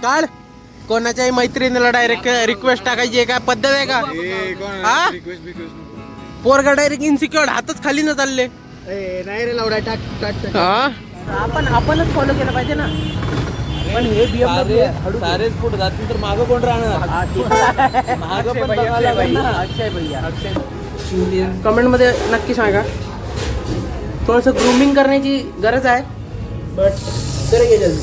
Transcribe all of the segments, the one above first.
काढ. कोणाच्याही मैत्रिणीला डायरेक्ट रिक्वेस्ट टाकायची काय पद्धत आहे का? हा पोरगा डायरेक्ट इनसिक्युअर हातच खाली न चालले. नाही रे लावडा टाक. आपणच फॉलो केलं पाहिजे ना. पण हे BMW सारेच पुढे जातील तर मागं कोण राहणार? मागं पण बघायला लागेल ना. अक्षय भैया कमेंट मध्ये नक्की सांगा. थोडंसं ग्रूमिंग करण्याची गरज आहे बट करेल जल्दी.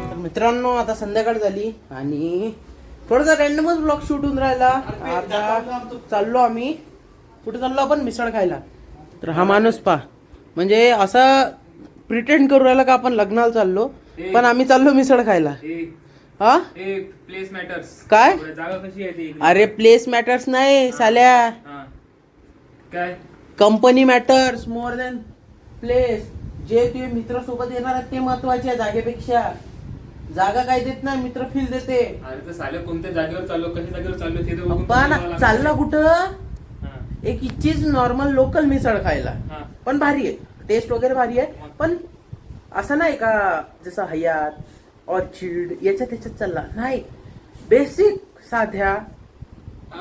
तर मित्रांनो आता संध्याकाळ झाली आणि थोडासा रॅन्डमच ब्लॉग शूट होऊन राहिला. आता चाललो आम्ही कुठे चाललो आपण मिसळ खायला. तर हा माणूस पा म्हणजे असं प्रिटेंड करू राहिला का आपण लग्नाला चाललो पण आम्ही चाललो मिसळ खायला. हा प्लेस मॅटर्स. काय जागा कशी आहे ती? अरे प्लेस मॅटर्स नाही साल्या. काय company matters more than place. जे तुझे मित्र सोबत येणार आहेत ते महत्वाचे आहे जागेपेक्षा. जागा काय देत नाही मित्र फील देते. अरे तर साले कोणत्या जागेवर चाललो कशा जागेवर चाललो ते तर बघून पण तुम्हाला चालला कुठं हा. एक इच्छीच नॉर्मल लोकल मिसळ खायला. हा. पण भारी आहे टेस्ट वगैरे भारी आहे. पण असं नाही का जसं हयात ऑर्चिड याच्यात त्याच्यात चालला नाही. बेसिक साध्या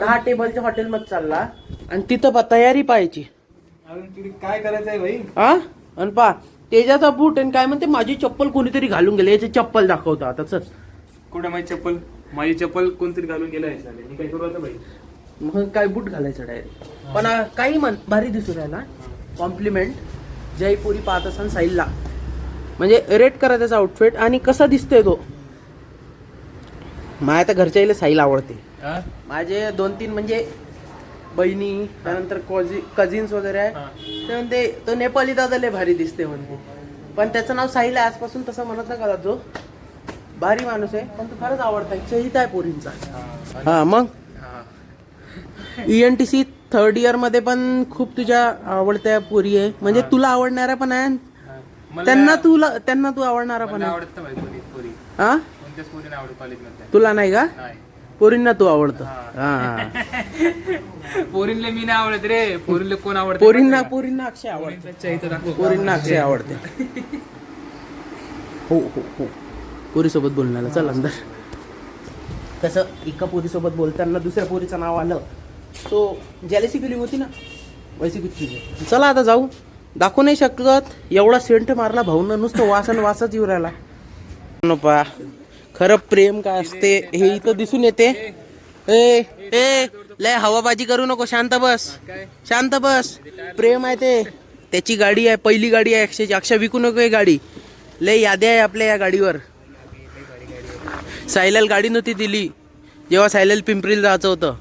10 टेबलच्या हॉटेलमध्ये चालला आणि तिथं तयारी पाहायची. अजून तुला काय करायचं आहे भाई? हा आणि पा तेजाचा बूट आणि काय म्हणते माझी चप्पल कोणीतरी घालून गेले. याची चप्पल दाखवतो आता चल. कुठे माझी चप्पल कोणतरी घालून गेला आहे साले. मी काय करू आता भाई? मग काय बूट घालायचं डायरेक्ट. पण काही भारी दिसू राहिला. कॉम्प्लिमेंट जयपुरी पाहत असाल साईलला म्हणजे रेट करा त्याचा आउटफिट आणि कसा दिसतोय तो. माझ्या तर घरच्या साईल आवडते. माझे 2-3 म्हणजे बहिणी त्यानंतर कझिन्स वगैरे आहे ते म्हणते तो नेपाळी दादा लय भारी दिसते म्हणते. पण त्याचं नाव साहिल आहे आजपासून तसं म्हणत नका तो. भारी माणूस आहे पण तो खरंच आवडता चहिता आहे पोरींचा. हा मग ENTC 3rd इयर मध्ये पण खूप तुझ्या आवडत्या पोरी आहे म्हणजे तुला आवडणाऱ्या पण आहे त्यांना तू आवडणारा पण आहे. आवडतं भाई पोरी. हा कोणत्याच पोरी नाही आवडत कॉलेजमध्ये. तुला नाही का? नाही. पोरींना तू आवडतं. हा पोरींले मी नाही आवडत रे. पोरींले कोण आवडत? पोरींना अक्षय आवडते. पोरींना अक्षय आवडते. हो हो हो पोरीसोबत बोलण्याला चल अंदर. कसं एका पोरीसोबत बोलताना दुसऱ्या पोरीचं नाव आलं सो जॅलेसी फिलिंग होती ना वैसी कुछ चीज आहे. चला आता जाऊ. दाखवू नाही शकत एवढा सेंट मारला भाऊनं नुसतं वासच येऊ राहिला. पा खरं प्रेम काय असते हे इथं दिसून येते. ए लय हवाबाजी करू नको. शांत बस. प्रेम आहे ते. त्याची गाडी आहे पहिली गाडी आहे अक्षयची. अक्षय विकू नको ही गाडी. लय याद्या आहे आपल्या या गाडीवर. सायलाला गाडी नव्हती दिली जेव्हा सायलाला पिंपरीला जायचं होतं.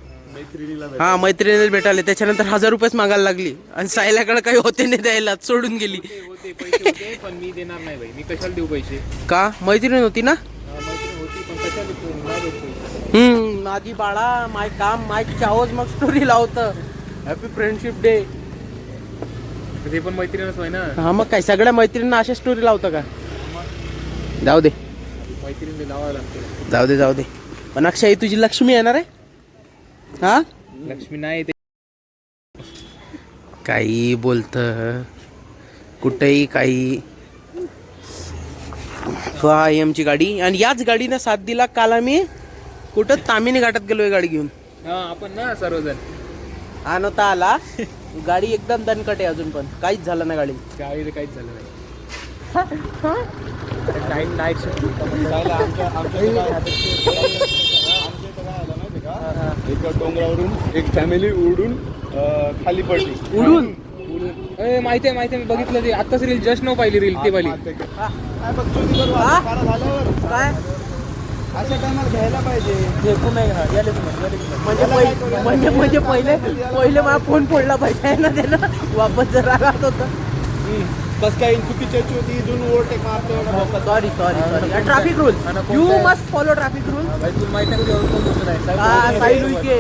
हा मैत्रिणीला भेटायला त्याच्यानंतर 1000 रुपयेच मागायला लागली आणि सायलाकडे काही होते नाही द्यायला सोडून गेली. पण मी देणार नाही भाई. मी कशाला देऊ पैसे? का मैत्रीण होती ना? होती पण कशाला माझी बाळा माय काम माय चावच मग स्टोरी लावतं हॅपी फ्रेंडशिप डे. ते पण मैत्रीणच होय ना. हा मग काय सगळ्या मैत्रिणींना अशा स्टोरी लावतं का? जाऊ दे मैत्रिणी लावावं लागतं. जाऊ दे. पण अक्षय तुझी लक्ष्मी येणार आहे. हा लक्ष्मी नाही ते काही बोलत कुठेही काही. IMची गाडी आणि याच गाडीनं साथ दिला. काल आम्ही कुठं तामिनी घाटात गेलोय गाडी घेऊन. आपण ना सर्वजण. हा नव्हता आला. गाडी एकदम दणकट आहे अजून पण काहीच झालं ना गाडी. गाडीला काहीच झालं नाही. नाईट एका डोंगरावरून एक फॅमिली उडून खाली पडली. उडून माहिती आहे मी बघितलं ते आताच रील जस्ट नो पाहिली रील ती वाली. काय अशा टायमाला घ्यायला पाहिजे. म्हणजे पहिले मला फोन फोडला पाहिजे ना त्यानं वापस जर राहत होतं. बस काही चुकीची होती इथून ओव्हरटेक मारतो. Sorry traffic rule you must follow traffic rule.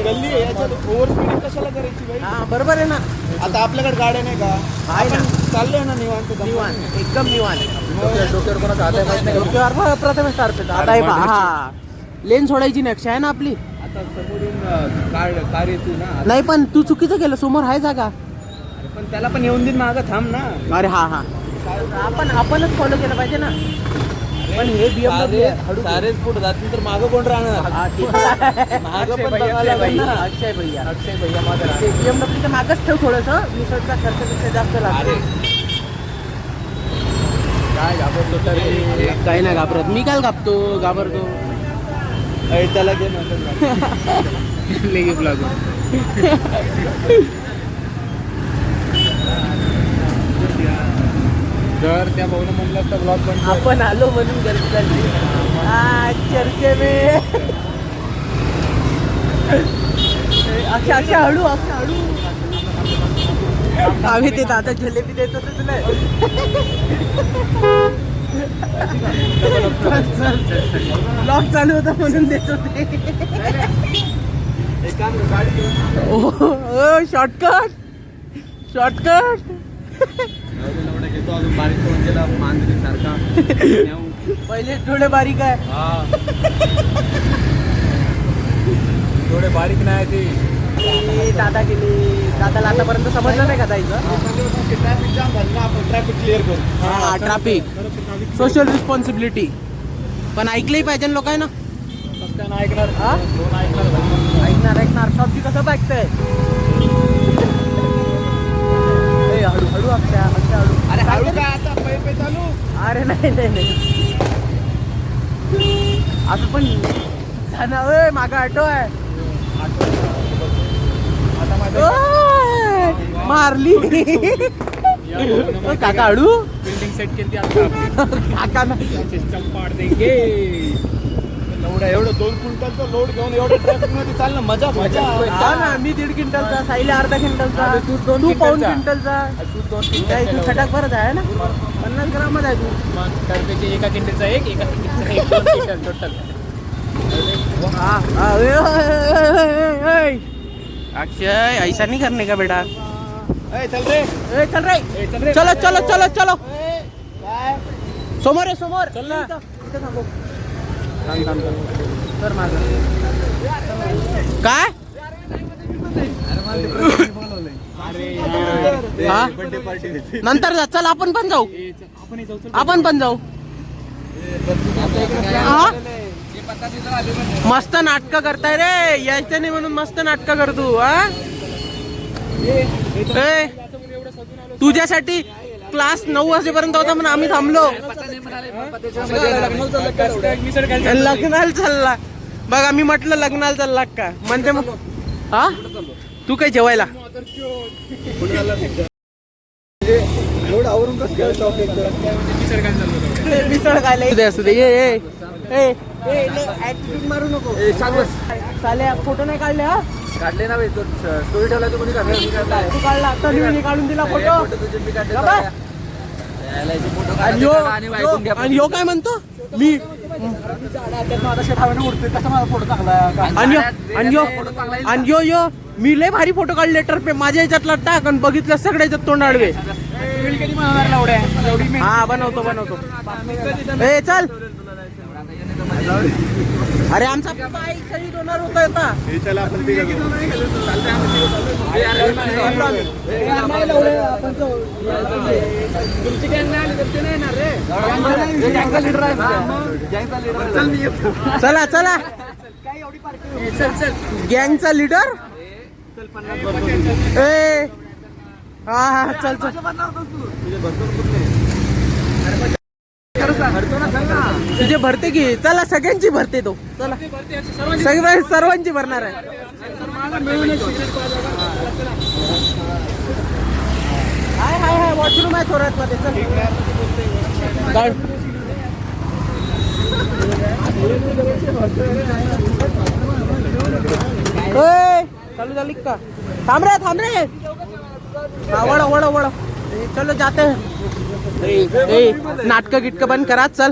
गल्ली आहे याच्यात ओव्हर स्पीडिंग कशाला करायची भाई? हा बरोबर आहे ना. आता आपल्याकडे गाड्या नाही का? आपण चाललोय ना निवांत एकदम निवांत. डोक्यावर कोणाचा हात आहे माहिती नाही. डोक्यावर प्रथमेश टारपेट आता आहे हा लेन सोडायची नक्षा आहे ना आपली. आता समोरून कार येतो ना. नाही पण तू चुकीचं केलं. समोर आहे जागा पण त्याला पण येऊन देईन मागं थांब ना. अरे हा आपणच फॉलो केलं पाहिजे ना. अरे पण हे BMW आहे, हळू घे. सारेच पुढे जातील तर मागं कोण राहणार? हा, ते तर आहे. मागं पण बघावं लागेल ना. अक्षय भैया माझं BMWच्या मागच ठेव थोडंसं, मिसळचा खर्चापेक्षा जास्त लागतो. काय घाबरतो तर काही नाही घाबरत, मी काय घाबरतो. त्याला घे नंतर गिफ्ट लागू. जर त्या भाऊनं म्हणलं तर ब्लॉग पण आपण आलो म्हणून गर्दी झाली. चर्चे में अक्षा हळू आम्ही ते दादा जलेबी देत होते तुला. ब्लॉग चालू होता म्हणून देत होते. ओ शॉर्टकट घेतो अजून बारीक करून गेला मांजरी सारखा. पहिले थोडे बारीक आहे. थोडे बारीक नाही ते. दादा गेले. दादाला आतापर्यंत समजलं नाही का जायचं. ट्रॅफिक जाम झालं ना, आपण ट्रॅफिक क्लिअर करू. हा ट्रॅफिक सोशल रिस्पॉन्सिबिलिटी पण ऐकलंही पाहिजे लोक आहे ना. कसं काय नाही ऐकणार? हा? दोन ऐकणार. ऐकणार सबजी कसं ऐकतंय. हळू अक्षा हळू. अरे हळू काय आता पै चालू. अरे नाही असं पण जाणार. मागं ऑटो आहे. आता माझं ओय, मारली. काका हळू. बिल्डिंग सेट केली आता काका ना सिस्टम पाड देंगे. एवढं 2 क्विंटलचं लोड घेऊन एवढं ट्रॅफिक मध्ये चालणं मजा. हा ना, मी 1.5 क्विंटलचा, साईला अर्धा क्विंटलचा, अरे तू 2 तू पाऊण क्विंटलचा. क्विंटलचा. तू 2 काय तू छटाक भरत आहे ना. 50 ग्रामच आहे तू. टर्फेचे एका किंडलचा एक 2 क्विंटल टोटल. अक्षय ऐसा नहीं करने का बेटा. चल रे. चल रे. चलो. समोर चल ना. इथं थांबव. तर माझं काय हा? बर्थडे पार्टी देते. नंतर जा. चल आपण पण जाऊ. हा? मस्त नाटक करताय रे. यायचं नाही म्हणून मस्त नाटक करतो. हा ए, तुझ्यासाठी क्लास 9 वाजेपर्यंत होता म्हणून आम्ही थांबलो. लग्नाला चालला बघा. मी म्हटलं लग्नाला चालला का म्हणते मग. हा तू काय जेवायला. एवढं आवरून कसं काय टॉपिक मिसळ खायला असू दे. ये ऍटिट्यूड मारू नको. चाले फोटो नाही काढले. हा काढले ना स्टोरी ठेवला तू कोणी काढला? तू काढला. तरी काढून दिला फोटो. तुझे मी काढले. बाबा. फोटो आणि यो काय म्हणतो मी. कसा माझा फोटो चांगला. आणि यो मी लय भारी फोटो काढले टर्फे. माझ्या ह्याच्यातला टाक आणि बघितलं सगळ्याच्यात तोंड आडवे. हा बनवतो. ए चल. अरे आमचा पाय शहीद होणार होता आता. चला गँगचा लीडर. ए हा चल. तुझे भरते की. चला सगळ्यांची भरते तो. चला सर्वांची भरणार आहे. हाय वॉशरूम आहे थोड्यात मध्ये. चल चालू झाली का. थांब रे. हा वळ. चलो जाते हैं. नाटक गिटक बंद करा. चल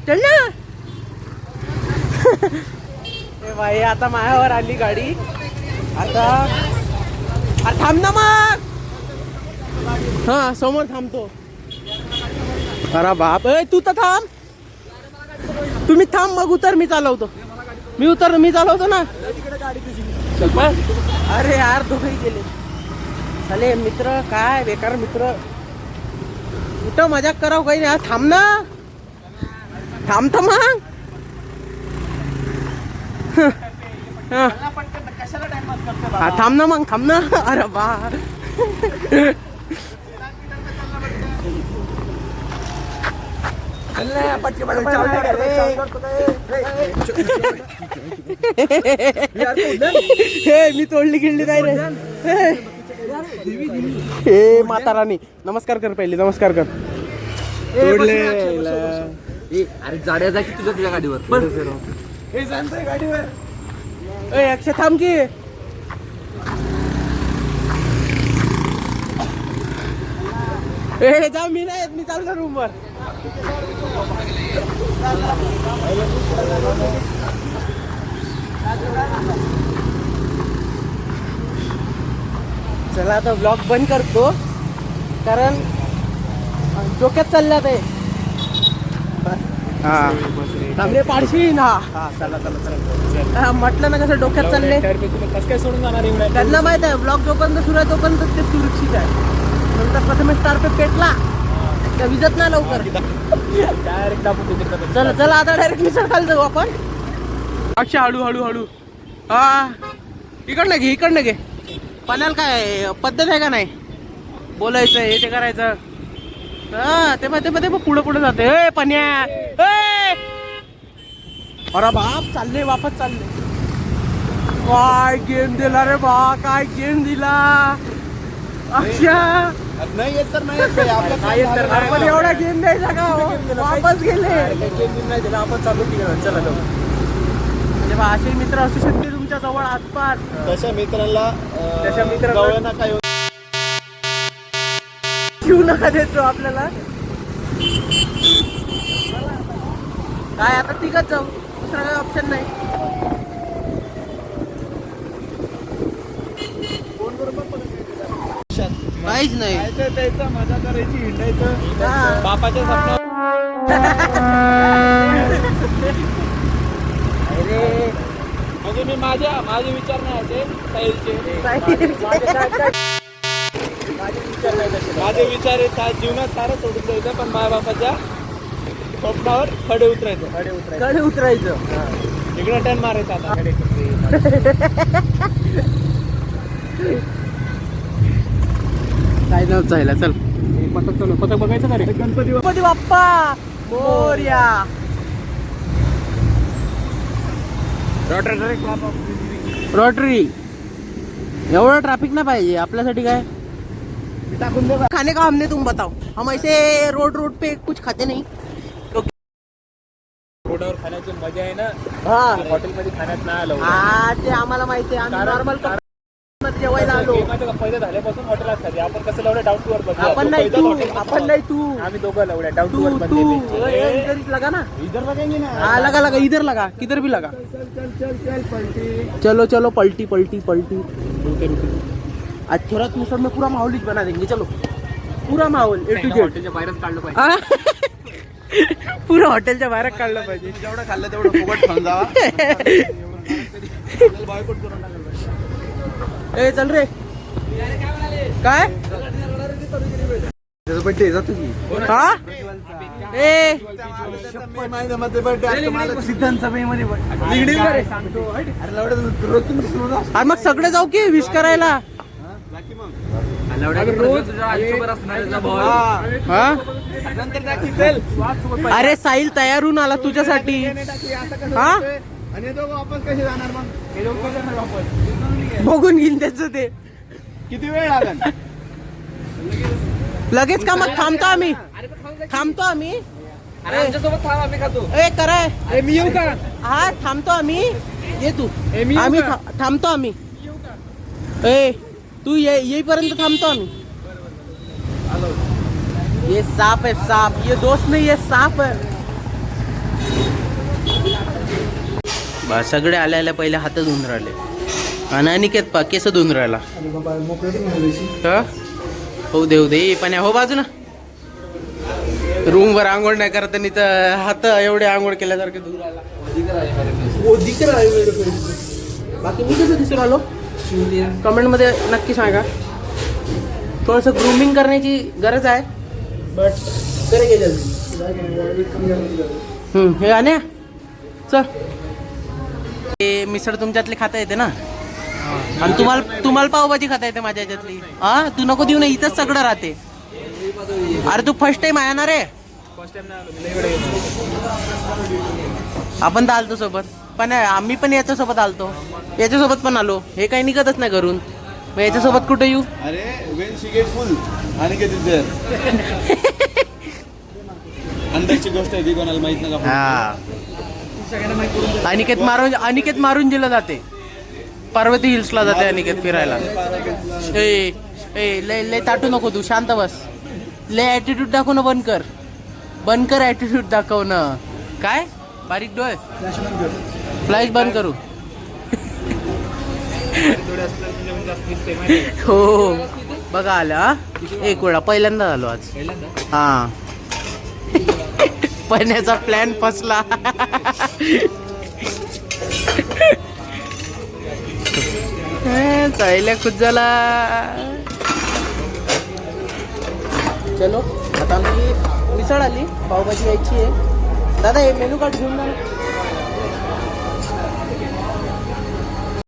चल ना. भाई आता मायावर आली गाडी. आता थांब ना मग. हा समोर थांबतो. अरे बाप. तू तर थांब. तुम्ही थांब मग उतर. मी चालवतो ना. अरे यार दोघही गेले साले मित्र, काय बेकार मित्र. कुठं मजाक करावं काही नाही. थांब ना, थांब तर मग. हा थांब ना मग, थांब ना. अरे बा मी तोडली गिळली नाही रे. हे म्हातारानी नमस्कार कर, पहिले नमस्कार कर. तोडले. अरे जाड्या जा की तुझ्या गाडीवर ए अक्षय थांब की. ए जा, मी नाही येत, मी चाललो रूमवर. चला आता ब्लॉग बंद करतो, कारण डोक्यात चालल्यात आहे. थांबले पाडशी ना. म्हटलं ना कसं डोक्यात चालले. कसं काय सोडून जाणार एवढ्या? त्यांना माहित आहे ब्लॉग जोपर्यंत सुरू आहे तोपर्यंत ते सुरक्षित आहे. नंतर प्रथम स्टार पे पेटला त्या विजत नाही लवकर. डायरेक्ट आपण चला चला आता डायरेक्ट मिसळ खायला जाऊ आपण. अच्छा हळू हळू हळू. हा इकडनं घे, इकडनं घे. पाण्याला काय पद्धत आहे का नाही बोलायचं, हे ते करायचं. हा ते पुढे पुढे जाते. ए पाण्या, अरे बाप चालले वापस चालले. काय गेम दिला रे बा, काय गेम दिला अक्षा. नाही येत तर नाही येत आपण एवढा गेम द्यायचा का हो? वापस गेले. नाही दिला आपण चालू केलं. चला जाऊ. म्हणजे असे मित्र असू शकते तुमच्या जवळ आसपास. तशा मित्राला मित्राला काय जीव नका देतो आपल्याला. काय आता तिघच जाऊ, दुसरा काही ऑप्शन नाही. काहीच नाही. त्याचा मजा करायची, हिंडायचं हा. बापाच्या स्वप्न. अरे म्हणजे मी माझे विचार नाही असे माझे विचार आहेत जीवनात सारं सोडून द्यायचं, पण माझ्या बापाच्या स्वप्नावर खडे उतरायचं. कडे उतरायचं. इकडे टर्न मारायचा आता. काय नाव चायला. चल पतक बघायचं का रे? गणपती बाप्पा मोरया. रोटरी एवढं ट्रॅफिक ना पाहिजे आपल्यासाठी. काय खाने का हमने तुम बताओ, हम ऐसे रोड पे कुछ खाते नहीं. रोडावर खाण्याची मजा आहे ना, हा हॉटेलमध्ये खाण्यात नाही आलं. हा ते आम्हाला माहिती आहे. आम्ही नॉर्मल जेवायला आलो. पहिलं झाल्यापासून हॉटेल असतात. आपण कसं लावलं डाऊन टू अर्थ. आपण नाही तू आम्ही दोघं लावल्या डाऊन टू अर्थ. इधर लगा ना, इधर लगेंगे ना. हाँ लगा इधर लगा, किधर भी लगा. चलो चलो पलटी पलटी पलटी. आज थोरात मिसळ में पूरा माहौल बना देंगे. चलो पूरा माहौल A to Z. हॉटेलच्या बाहेरच काढलं पाहिजे. पुरं हॉटेलच्या बाहेर काढलं पाहिजे. जेवढं खाल्लं तेवढं फुकट खाऊन जावा. ए चल रे. काय हा ए अरे मग सगळे जाऊ की विश करायला. अरे साहिल तयार होऊन आला तुझ्यासाठी. हा आणि दोघं वापस कसे जाणार मग? बघून घेईन त्याचं ते. किती वेळ लागेल? लगेच का मग थांबतो आम्ही. आमच्यासोबत थांब, आम्ही खातो. ए कराय मी येऊ का? हा थांबतो आम्ही. ये तू. मी येऊ आम्ही का? थांबतो आम्ही. ए तू येईपर्यंत थांबतो आम्ही. ये सांप है सांप, ये दोस्त नहीं ये सांप है. बस सगळे आल्या पहिले हात धुवून राहिले. आणि अनिकेत पा केस धुवून राहिला. हो देऊ दे पाण्या हो बाजू ना. रूम वर आंघोळ नाही करत आणि तर हात एवढे आंघोळ केल्यासारखे धुवून राहिला. बाकी मी कसं दिसून आलो कमेंटमध्ये नक्की सांगा. थोडंसं ग्रूमिंग करण्याची गरज आहे बट करेंगे जल्दी. हे आण्या चल. हे मिसळ तुमच्यातले खाता येते ना आणि तुम्हाला पावभाजी खाता येते माझ्या ह्याच्यातली. हा तू नको देऊ ना, इथंच सगळं राहते. अरे तू फर्स्ट टाइम आहे ना रे. आपण तर आलतो सोबत, पण आम्ही पण याच्यासोबत आलतो, याच्यासोबत पण आलो. हे काही निघतच नाही घरून, मग याच्यासोबत कुठे येऊ. अरे वेन शी गेट फुल आणि किती अंदरची गोष्ट आहे ती कोणाला माहित नका. हा अनिकेत मारून दिलं जाते. पार्वती हिल्सला जाते अनिकेत फिरायला. ए लय लय ताटू नको तू, शांत बस. लय ॲटिट्यूड दाखवणं बंद कर, बंद कर ॲटिट्यूड दाखवणं. काय बारीक डोळे, फ्लॅश बंद करू. हो बघा आलं हा. एक वेळा पहिल्यांदा झालो आज. हा पण्याचा प्लॅन फसला. चायल्या खुद झाला. चलो आता आमची मिसळ आली, पावभाजी यायची आहे. दादा हे मेनू कार्ड घेऊन जा.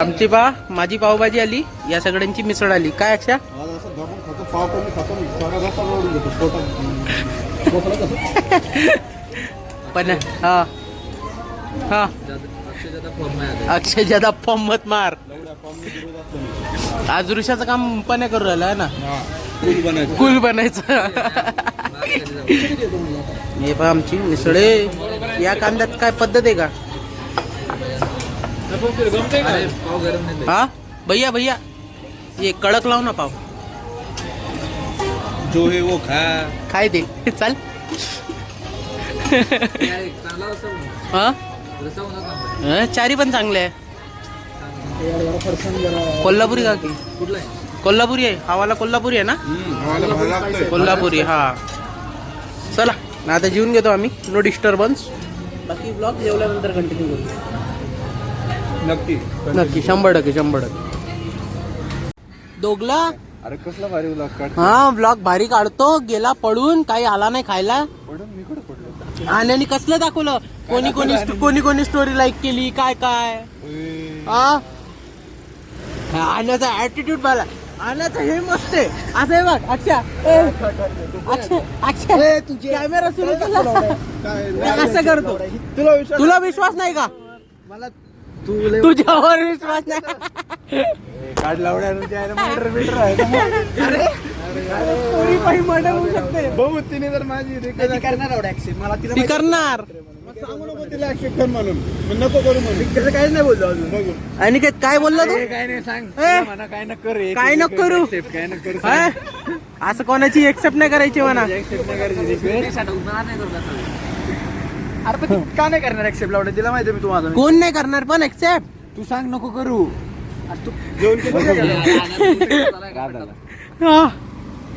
आमची माझी पावभाजी आली, या सगळ्यांची मिसळ आली. काय अक्षा पण हा हा अक्षय ज्यादा फॉर्म मत मार. आज ऋषाचं काम पण करू राहिलं ना, कुल बनायचं. हे पण आमची मिसळे. या कांद्यात काय पद्धत आहे का. हा भैया भैया ये कडक लाव ना पाव. जो है वो खा. काय ते चाल. हा चारी पण चांगले आहे. कोल्हापुरी का की कोल्हापुरी आहे. हवाला कोल्हापुरी आहे ना. कोल्हापुरी हा. चला ना आता जेवून घेतो आम्ही. No disturbance. बाकी ब्लॉग जेवल्यानंतर कंटिन्यू करू. नक्की नक्की 100%. दोघला. अरे कसला भारी ब्लॉग काढ. हा ब्लॉग भारी काढतो. गेला पडून, काही आला नाही खायला. मी कुठे पडलो. आणि कसलं दाखवलं, कोणी कोणी स्टोरी लाईक केली, काय काय. हा आण्याचा ऍटिट्यूड मला. आण्याचं हे मस्त आहे. असं आहे बघ. अच्छा कॅमेरा सुरू केला असं करतो. तुला विश्वास नाही का. मला तुझ्यावर विश्वास नाही. काढ लावड्या मर्डर बिटर आहे. पुरी पाही मर्डर होऊ शकते. भाऊ तिने तर माझी करणार मला ती करणार. सांगू नको तिला ऍक्सेप्ट कर म्हणून. नको करू म्हणून. त्याचं काहीच नाही बोललो अजून. बघू आणि काय बोलला तू. काय नाही सांग. म्हणा काय न कर. काय न करू. काय न कर. असं कोणाची एक्सेप्ट नाही करायची म्हणा. अरे पण का नाही करणार ऍक्सेप्ट लावडे. तिला माहिती मी तू माझा. कोण नाही करणार पण एक्सेप्ट. तू सांग नको करू. तू जेवण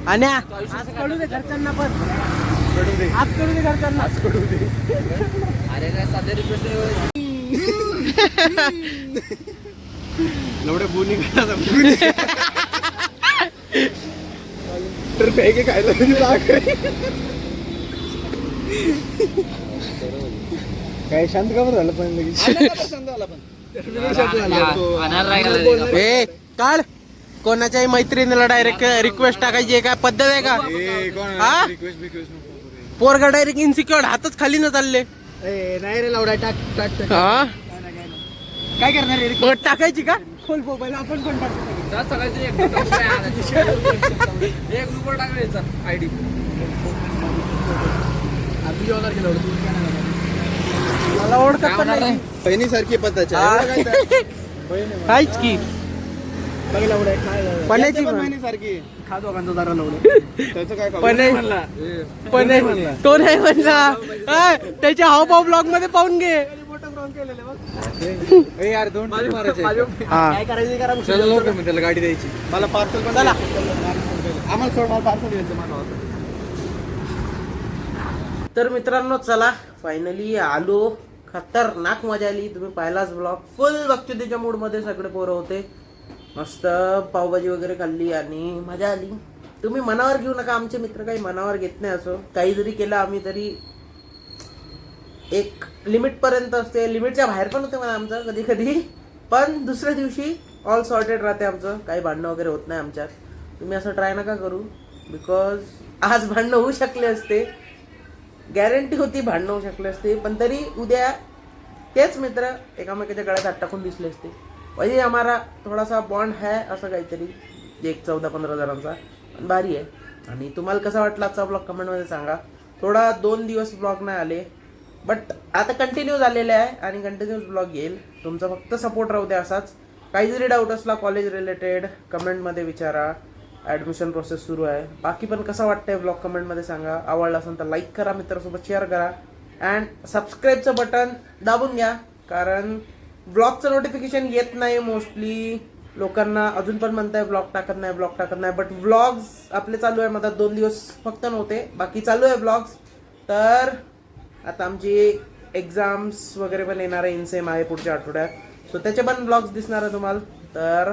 आणि आज कळू दे घरच्यांना पण. आज कळू दे घरच्यांना. अरे काय साधे रिक्वेस्ट लवड्या बोनी तर पॅके खायला काय शांत का बरं झालं पण लगेच. शांत झाला पण. ए काढ. कोणाच्याही मैत्रिणीला डायरेक्ट रिक्वेस्ट टाकायची काय पद्धत आहे का. हा? पोरगा डायरेक्ट इन्सिक्युअर हातच खाली न चालले. नाही रे लवड्या टाक टाक. हा काय करणार रे. मग टाकायची का. खोल मोबाईल आपण पण टाकतो. सगळ्याचे एक रुपये टाकायचा आयडी. मला ओळखत पण नाही. बहिणीसारखी पद्धत काहीच की पण्याची बहिणीसारखी. खा दोघांचा जरा लवडं. त्याचं काय तो नाही म्हणला. त्याच्या हावभाव ब्लॉग मध्ये पाहून घे. यार दोन मारायचे. काय करायचं करा. चला लवकर मी त्याला गाडी द्यायची. मला पार्सल पण. चला आम्हाला सोड. मला पार्सल द्यायचं मला. तर मित्रांनो चला फायनली आलो. खतरनाक मजा आली. तुम्ही पाहिलाच ब्लॉग. फुल बक्षुतीच्या मूडमध्ये सगळे पोरं होते. मस्त पावभाजी वगैरे खाल्ली आणि मजा आली. तुम्ही मनावर घेऊ नका, आमचे मित्र काही मनावर घेत नाही. असं काही जरी केलं आम्ही तरी एक लिमिट पर्यंत असते, लिमिटच्या बाहेर पण होते मला आमचं कधी कधी, पण दुसऱ्या दिवशी ऑल सॉर्टेड राहते आमचं. काही भांडणं वगैरे होत नाही आमच्यात. तुम्ही असं ट्राय नका करू, बिकॉज आज भांडणं होऊ शकले असते, गॅरंटी होती भांडणं होऊ शकले असते, पण तरी उद्या तेच मित्र एकामेकाच्या गळ्यात हात टाकून दिसले असते. वही हमारा थोडासा बॉन्ड है असं काहीतरी, 14-15 जणांचा, पण भारी आहे. आणि तुम्हाला कसा वाटला आजचा ब्लॉग कमेंटमध्ये सांगा. थोडा 2 दिवस ब्लॉग नाही आले, बट आता कंटिन्यू झालेले आहे आणि कंटिन्यूस ब्लॉग येईल. तुमचा फक्त सपोर्ट राहू द्या असाच. काही जरी डाऊट असला कॉलेज रिलेटेड कमेंटमध्ये विचारा. ॲडमिशन प्रोसेस सुरू आहे. बाकी पण कसं वाटतंय ब्लॉग कमेंटमध्ये सांगा. आवडला असेल तर लाईक करा, मित्रांसोबत शेअर करा अँड सबस्क्राईबचं बटन दाबून घ्या, कारण ब्लॉगचं नोटिफिकेशन येत नाही मोस्टली. लोकांना अजून पण म्हणताय ब्लॉग टाकत नाही, बट व्लॉग्स आपले चालू आहे. मला 2 दिवस फक्त नव्हते, बाकी चालू आहे ब्लॉग्स. तर आता आमची एक्झाम्स वगैरे पण येणार आहे, इनसेम आहे पुढच्या आठवड्यात, सो त्याचे पण ब्लॉग्स दिसणार आहे तुम्हाला. तर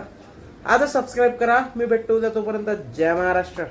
आजच सबस्क्राईब करा. मी भेटतो उद्या, तोपर्यंत जय महाराष्ट्र.